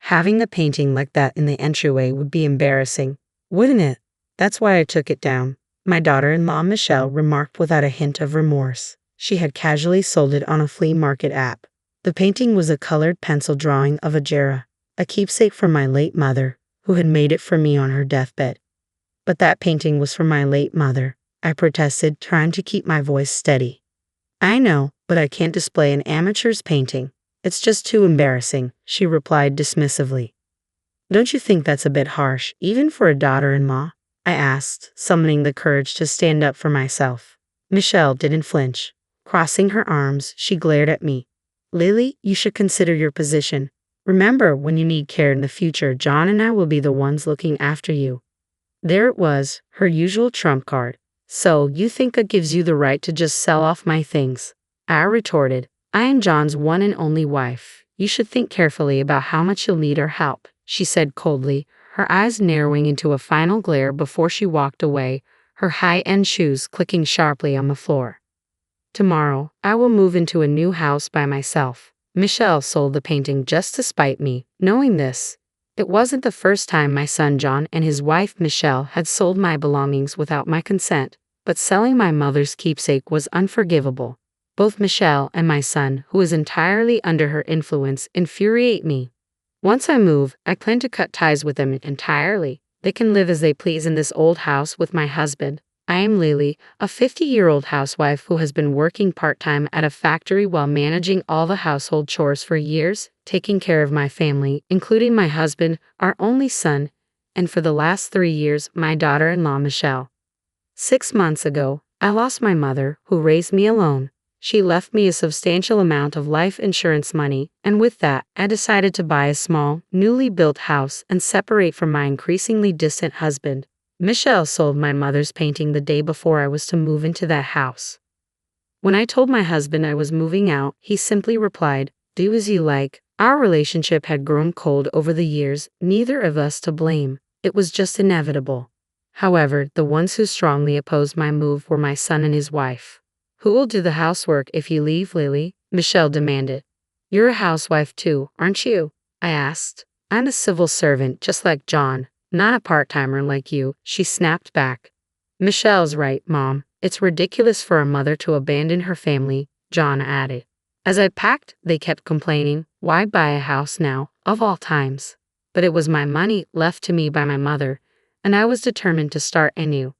Having a painting like that in the entryway would be embarrassing, wouldn't it? That's why I took it down, my daughter-in-law Michelle remarked without a hint of remorse. She had casually sold it on a flea market app. The painting was a colored pencil drawing of a Jera, a keepsake from my late mother, who had made it for me on her deathbed. But that painting was from my late mother, I protested, trying to keep my voice steady. I know, but I can't display an amateur's painting. It's just too embarrassing, she replied dismissively. Don't you think that's a bit harsh, even for a daughter-in-law? I asked, summoning the courage to stand up for myself. Michelle didn't flinch. Crossing her arms, she glared at me. Lily, you should consider your position. Remember, when you need care in the future, John and I will be the ones looking after you. There it was, her usual trump card. So, you think it gives you the right to just sell off my things? I retorted. I am John's one and only wife. You should think carefully about how much you'll need our help, she said coldly, her eyes narrowing into a final glare before she walked away, her high-end shoes clicking sharply on the floor. Tomorrow, I will move into a new house by myself. Michelle sold the painting just to spite me. Knowing this, it wasn't the first time my son John and his wife Michelle had sold my belongings without my consent, but selling my mother's keepsake was unforgivable. Both Michelle and my son, who is entirely under her influence, infuriate me. Once I move, I plan to cut ties with them entirely. They can live as they please in this old house with my husband. I am Lily, a 50-year-old housewife who has been working part-time at a factory while managing all the household chores for years, taking care of my family, including my husband, our only son, and for the last 3 years, my daughter-in-law Michelle. 6 months ago, I lost my mother, who raised me alone. She left me a substantial amount of life insurance money, and with that, I decided to buy a small, newly built house and separate from my increasingly distant husband. Michelle sold my mother's painting the day before I was to move into that house. When I told my husband I was moving out, he simply replied, "Do as you like." Our relationship had grown cold over the years, neither of us to blame. It was just inevitable. However, the ones who strongly opposed my move were my son and his wife. Who will do the housework if you leave, Lily? Michelle demanded. You're a housewife too, aren't you? I asked. I'm a civil servant, just like John, not a part-timer like you, she snapped back. Michelle's right, Mom. It's ridiculous for a mother to abandon her family, John added. As I packed, they kept complaining, why buy a house now, of all times? But it was my money left to me by my mother, and I was determined to start anew.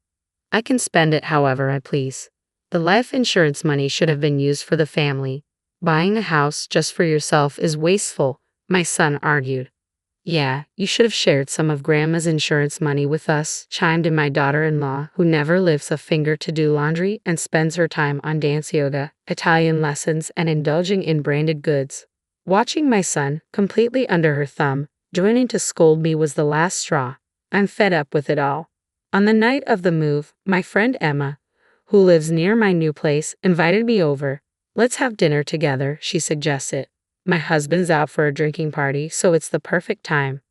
I can spend it however I please. The life insurance money should have been used for the family. Buying a house just for yourself is wasteful, my son argued. Yeah, you should have shared some of Grandma's insurance money with us, chimed in my daughter-in-law, who never lifts a finger to do laundry and spends her time on dance yoga, Italian lessons, and indulging in branded goods. Watching my son, completely under her thumb, joining to scold me was the last straw. I'm fed up with it all. On the night of the move, my friend Emma, who lives near my new place, invited me over. Let's have dinner together, she suggested. My husband's out for a drinking party, so it's the perfect time.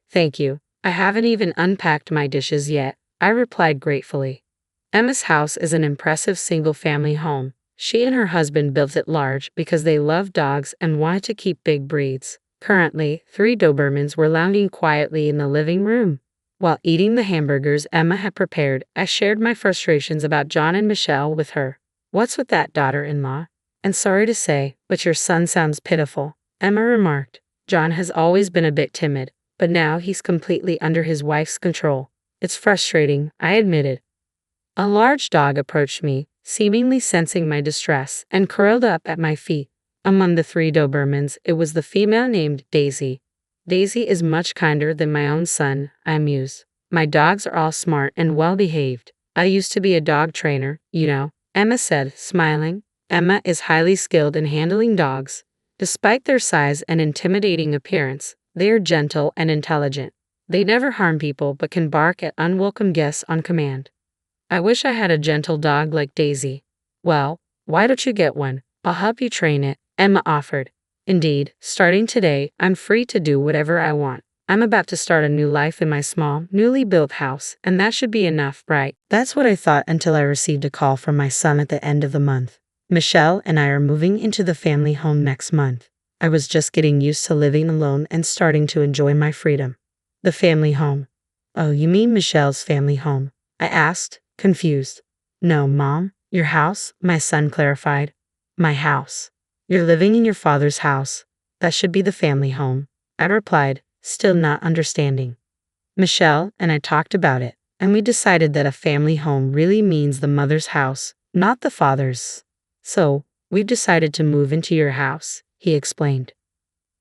Thank you. I haven't even unpacked my dishes yet, I replied gratefully. Emma's house is an impressive single-family home. She and her husband built it large because they love dogs and wanted to keep big breeds. Currently, 3 Dobermans were lounging quietly in the living room. While eating the hamburgers Emma had prepared, I shared my frustrations about John and Michelle with her. What's with that, daughter-in-law? And sorry to say, but your son sounds pitiful, Emma remarked. John has always been a bit timid, but now he's completely under his wife's control. It's frustrating, I admitted. A large dog approached me, seemingly sensing my distress, and curled up at my feet. Among the 3 Dobermans, it was the female named Daisy. Daisy is much kinder than my own son, I mused. My dogs are all smart and well-behaved. I used to be a dog trainer, you know, Emma said, smiling. Emma is highly skilled in handling dogs. Despite their size and intimidating appearance, they are gentle and intelligent. They never harm people but can bark at unwelcome guests on command. I wish I had a gentle dog like Daisy. Well, why don't you get one? I'll help you train it, Emma offered. Indeed, starting today, I'm free to do whatever I want. I'm about to start a new life in my small, newly built house, and that should be enough, right? That's what I thought until I received a call from my son at the end of the month. Michelle and I are moving into the family home next month. I was just getting used to living alone and starting to enjoy my freedom. The family home. Oh, you mean Michelle's family home? I asked, confused. No, Mom, your house, my son clarified. My house. You're living in your father's house. That should be the family home, I replied, still not understanding. Michelle and I talked about it, and we decided that a family home really means the mother's house, not the father's. So, we've decided to move into your house, he explained.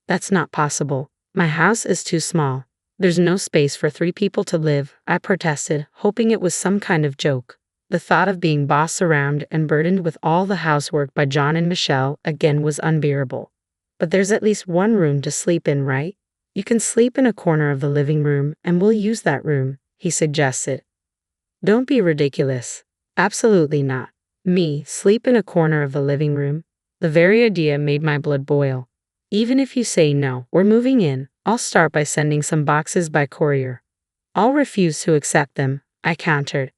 That's not possible. My house is too small. There's no space for 3 people to live, I protested, hoping it was some kind of joke. The thought of being bossed around and burdened with all the housework by John and Michelle again was unbearable. But there's at least one room to sleep in, right? You can sleep in a corner of the living room and we'll use that room, he suggested. Don't be ridiculous. Absolutely not. Me, sleep in a corner of the living room? The very idea made my blood boil. Even if you say no, we're moving in, I'll start by sending some boxes by courier. I'll refuse to accept them, I countered.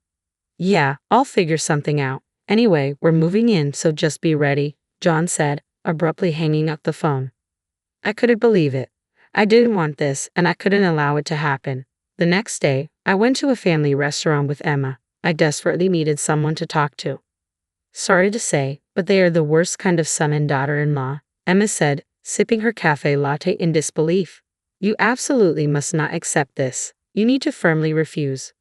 Yeah, I'll figure something out. Anyway, we're moving in, so just be ready, John said, abruptly hanging up the phone. I couldn't believe it. I didn't want this, and I couldn't allow it to happen. The next day, I went to a family restaurant with Emma. I desperately needed someone to talk to. Sorry to say, but they are the worst kind of son and daughter-in-law, Emma said, sipping her cafe latte in disbelief. You absolutely must not accept this. You need to firmly refuse.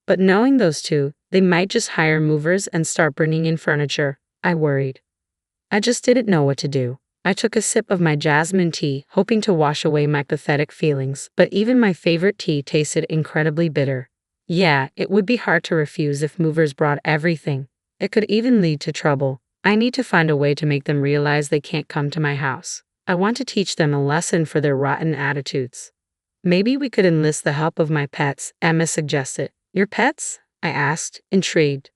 But knowing those two, they might just hire movers and start bringing in furniture, I worried. I just didn't know what to do. I took a sip of my jasmine tea, hoping to wash away my pathetic feelings, but even my favorite tea tasted incredibly bitter. Yeah, it would be hard to refuse if movers brought everything. It could even lead to trouble. I need to find a way to make them realize they can't come to my house. I want to teach them a lesson for their rotten attitudes. Maybe we could enlist the help of my pets, Emma suggested. Your pets? I asked, intrigued.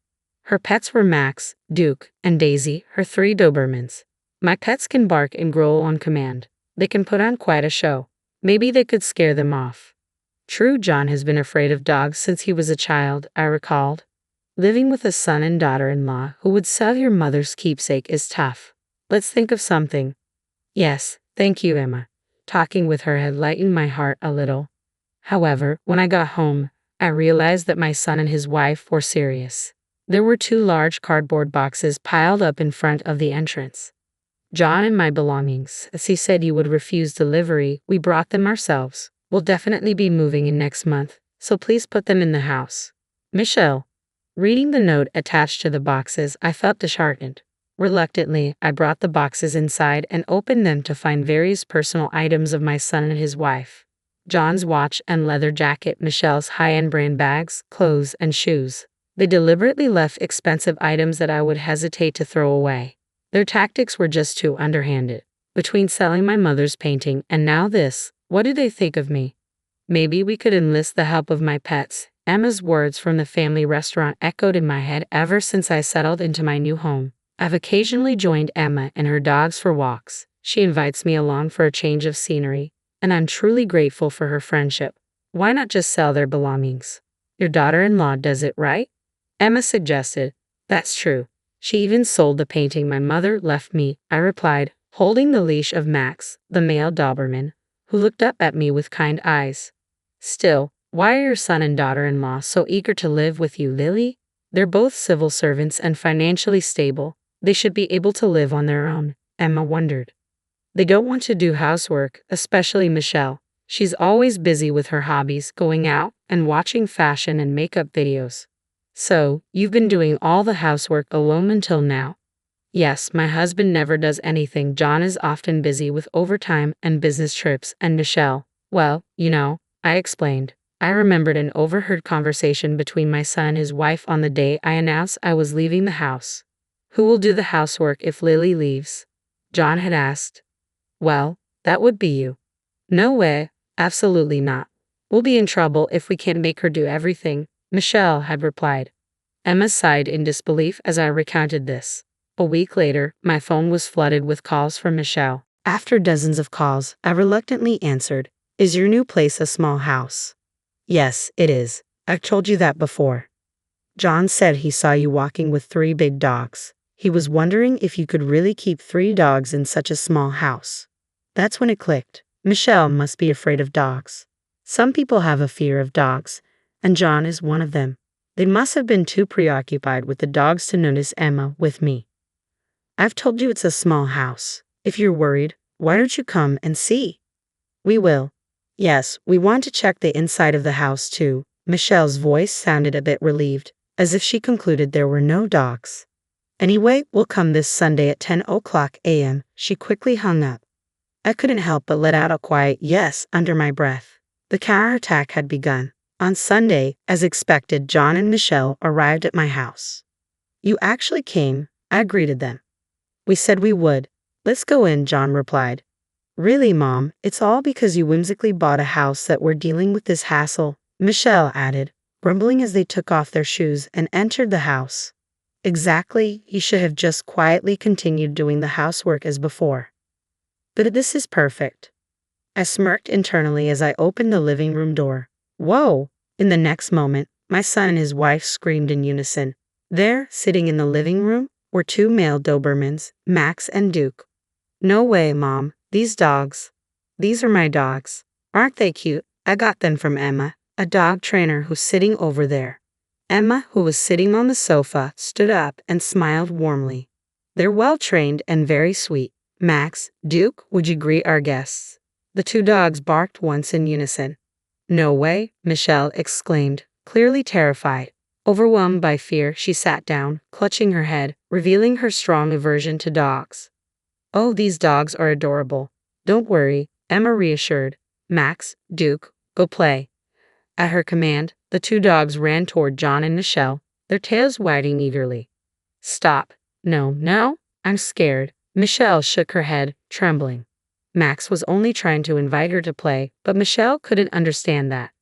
Her pets were Max, Duke, and Daisy, her 3 Dobermans. My pets can bark and growl on command. They can put on quite a show. Maybe they could scare them off. True, John has been afraid of dogs since he was a child, I recalled. Living with a son and daughter-in-law who would sell your mother's keepsake is tough. Let's think of something. Yes, thank you, Emma. Talking with her had lightened my heart a little. However, when I got home, I realized that my son and his wife were serious. There were 2 large cardboard boxes piled up in front of the entrance. John and my belongings, as he said you would refuse delivery, we brought them ourselves. We'll definitely be moving in next month, so please put them in the house. Michelle. Reading the note attached to the boxes, I felt disheartened. Reluctantly, I brought the boxes inside and opened them to find various personal items of my son and his wife. John's watch and leather jacket, Michelle's high-end brand bags, clothes, and shoes. They deliberately left expensive items that I would hesitate to throw away. Their tactics were just too underhanded. Between selling my mother's painting and now this, what do they think of me? Maybe we could enlist the help of my pets. Emma's words from the family restaurant echoed in my head ever since I settled into my new home. I've occasionally joined Emma and her dogs for walks. She invites me along for a change of scenery, and I'm truly grateful for her friendship. Why not just sell their belongings? Your daughter-in-law does it, right? Emma suggested. That's true. She even sold the painting my mother left me, I replied, holding the leash of Max, the male Doberman, who looked up at me with kind eyes. Still, why are your son and daughter-in-law so eager to live with you, Lily? They're both civil servants and financially stable. They should be able to live on their own, Emma wondered. They don't want to do housework, especially Michelle. She's always busy with her hobbies, going out and watching fashion and makeup videos. So, you've been doing all the housework alone until now? Yes, my husband never does anything. John is often busy with overtime and business trips, and Michelle, well, I explained. I remembered an overheard conversation between my son and his wife on the day I announced I was leaving the house. Who will do the housework if Lily leaves? John had asked. Well, that would be you. No way, absolutely not. We'll be in trouble if we can't make her do everything, Michelle had replied. Emma sighed in disbelief as I recounted this. A week later, my phone was flooded with calls from Michelle. After dozens of calls, I reluctantly answered, Is your new place a small house? Yes, it is. I've told you that before. John said he saw you walking with 3 big dogs. He was wondering if you could really keep 3 dogs in such a small house. That's when it clicked. Michelle must be afraid of dogs. Some people have a fear of dogs, and John is one of them. They must have been too preoccupied with the dogs to notice Emma with me. I've told you it's a small house. If you're worried, why don't you come and see? We will. Yes, we want to check the inside of the house too. Michelle's voice sounded a bit relieved, as if she concluded there were no dogs. Anyway, we'll come this Sunday at 10 a.m. She quickly hung up. I couldn't help but let out a quiet yes under my breath. The counterattack had begun. On Sunday, as expected, John and Michelle arrived at my house. You actually came, I greeted them. We said we would. Let's go in, John replied. Really, Mom, it's all because you whimsically bought a house that we're dealing with this hassle, Michelle added, grumbling as they took off their shoes and entered the house. Exactly, you should have just quietly continued doing the housework as before. But this is perfect. I smirked internally as I opened the living room door. Whoa! In the next moment, my son and his wife screamed in unison. There, sitting in the living room, were two male Dobermans, Max and Duke. No way, Mom. These dogs. These are my dogs. Aren't they cute? I got them from Emma, a dog trainer who's sitting over there. Emma, who was sitting on the sofa, stood up and smiled warmly. They're well trained and very sweet. Max, Duke, would you greet our guests? The two dogs barked once in unison. No way, Michelle exclaimed, clearly terrified. Overwhelmed by fear, she sat down, clutching her head, revealing her strong aversion to dogs. Oh, these dogs are adorable. Don't worry, Emma reassured. Max, Duke, go play. At her command, the two dogs ran toward John and Michelle, their tails wagging eagerly. Stop. No, I'm scared. Michelle shook her head, trembling. Max was only trying to invite her to play, but Michelle couldn't understand that.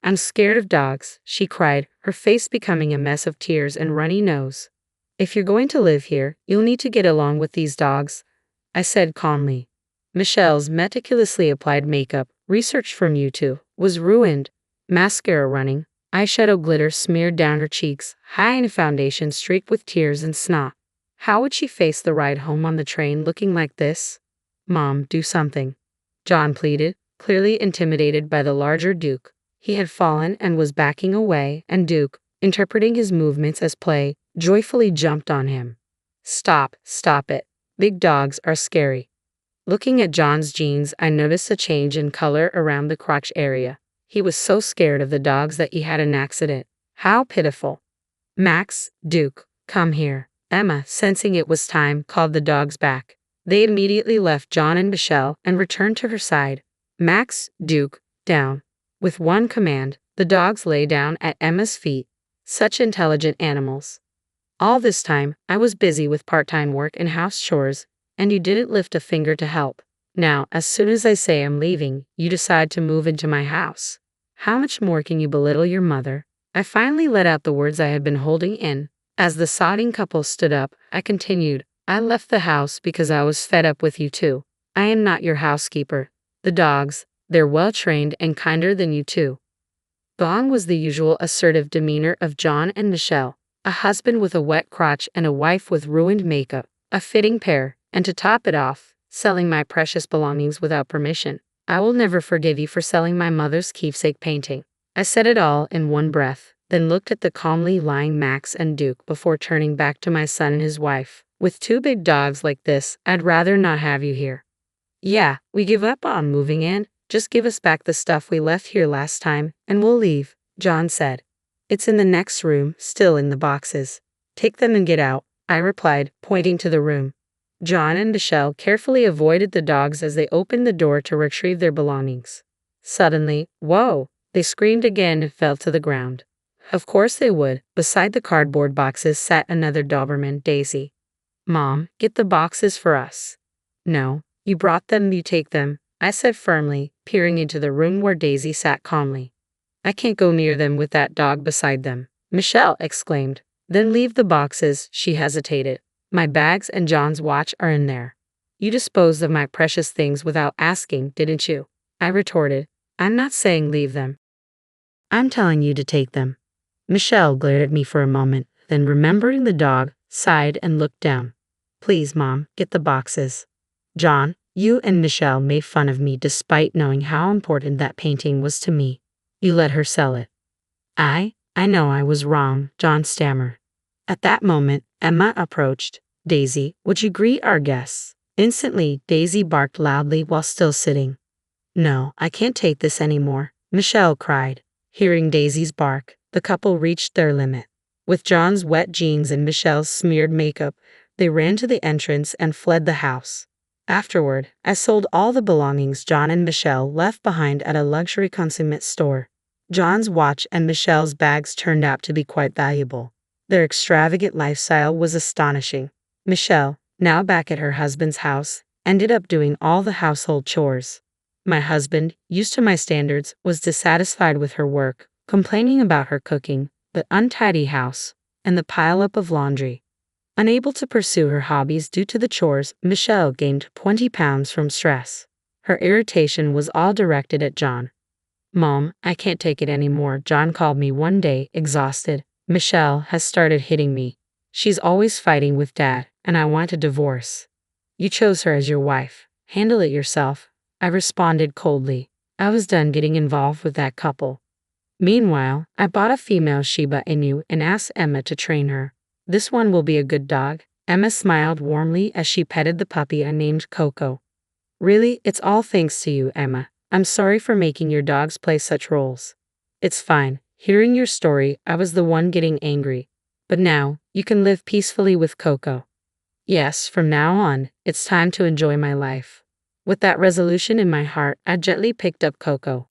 I'm scared of dogs, she cried, her face becoming a mess of tears and runny nose. If you're going to live here, you'll need to get along with these dogs, I said calmly. Michelle's meticulously applied makeup, researched from YouTube, was ruined. Mascara running, eyeshadow glitter smeared down her cheeks, high foundation streaked with tears and snot. How would she face the ride home on the train looking like this? Mom, do something. John pleaded, clearly intimidated by the larger Duke. He had fallen and was backing away, and Duke, interpreting his movements as play, joyfully jumped on him. Stop it. Big dogs are scary. Looking at John's jeans, I noticed a change in color around the crotch area. He was so scared of the dogs that he had an accident. How pitiful. Max, Duke, come here. Emma, sensing it was time, called the dogs back. They immediately left John and Michelle and returned to her side. Max, Duke, down. With one command, the dogs lay down at Emma's feet. Such intelligent animals. All this time, I was busy with part-time work and house chores, and you didn't lift a finger to help. Now, as soon as I say I'm leaving, you decide to move into my house. How much more can you belittle your mother? I finally let out the words I had been holding in. As the sobbing couple stood up, I continued, I left the house because I was fed up with you two. I am not your housekeeper. The dogs, they're well trained and kinder than you two. Gone was the usual assertive demeanor of John and Michelle, a husband with a wet crotch and a wife with ruined makeup, a fitting pair, and to top it off, selling my precious belongings without permission. I will never forgive you for selling my mother's keepsake painting. I said it all in one breath, then looked at the calmly lying Max and Duke before turning back to my son and his wife. With two big dogs like this, I'd rather not have you here. Yeah, we give up on moving in. Just give us back the stuff we left here last time, and we'll leave, John said. It's in the next room, still in the boxes. Take them and get out, I replied, pointing to the room. John and Michelle carefully avoided the dogs as they opened the door to retrieve their belongings. Suddenly, whoa, they screamed again and fell to the ground. Of course they would. Beside the cardboard boxes sat another Doberman, Daisy. Mom, get the boxes for us. No, you brought them, you take them, I said firmly, peering into the room where Daisy sat calmly. I can't go near them with that dog beside them, Michelle exclaimed. Then leave the boxes, she hesitated. My bags and John's watch are in there. You disposed of my precious things without asking, didn't you? I retorted. I'm not saying leave them. I'm telling you to take them. Michelle glared at me for a moment, then remembering the dog, sighed and looked down. Please, Mom, get the boxes. John, You and Michelle made fun of me despite knowing how important that painting was to me. You let her sell it. I know I was wrong, John stammered. At that moment, Emma approached. Daisy, would you greet our guests? Instantly, Daisy barked loudly while still sitting. No, I can't take this anymore, Michelle cried. Hearing Daisy's bark, the couple reached their limit. With John's wet jeans and Michelle's smeared makeup, they ran to the entrance and fled the house. Afterward, I sold all the belongings John and Michelle left behind at a luxury consignment store. John's watch and Michelle's bags turned out to be quite valuable. Their extravagant lifestyle was astonishing. Michelle, now back at her husband's house, ended up doing all the household chores. My husband, used to my standards, was dissatisfied with her work, complaining about her cooking, the untidy house, and the pileup of laundry. Unable to pursue her hobbies due to the chores, Michelle gained 20 pounds from stress. Her irritation was all directed at John. Mom, I can't take it anymore, John called me one day, exhausted. Michelle has started hitting me. She's always fighting with Dad, and I want a divorce. You chose her as your wife. Handle it yourself, I responded coldly. I was done getting involved with that couple. Meanwhile, I bought a female Shiba Inu and asked Emma to train her. This one will be a good dog. Emma smiled warmly as she petted the puppy I named Coco. Really, it's all thanks to you, Emma. I'm sorry for making your dogs play such roles. It's fine. Hearing your story, I was the one getting angry. But now, you can live peacefully with Coco. Yes, from now on, it's time to enjoy my life. With that resolution in my heart, I gently picked up Coco.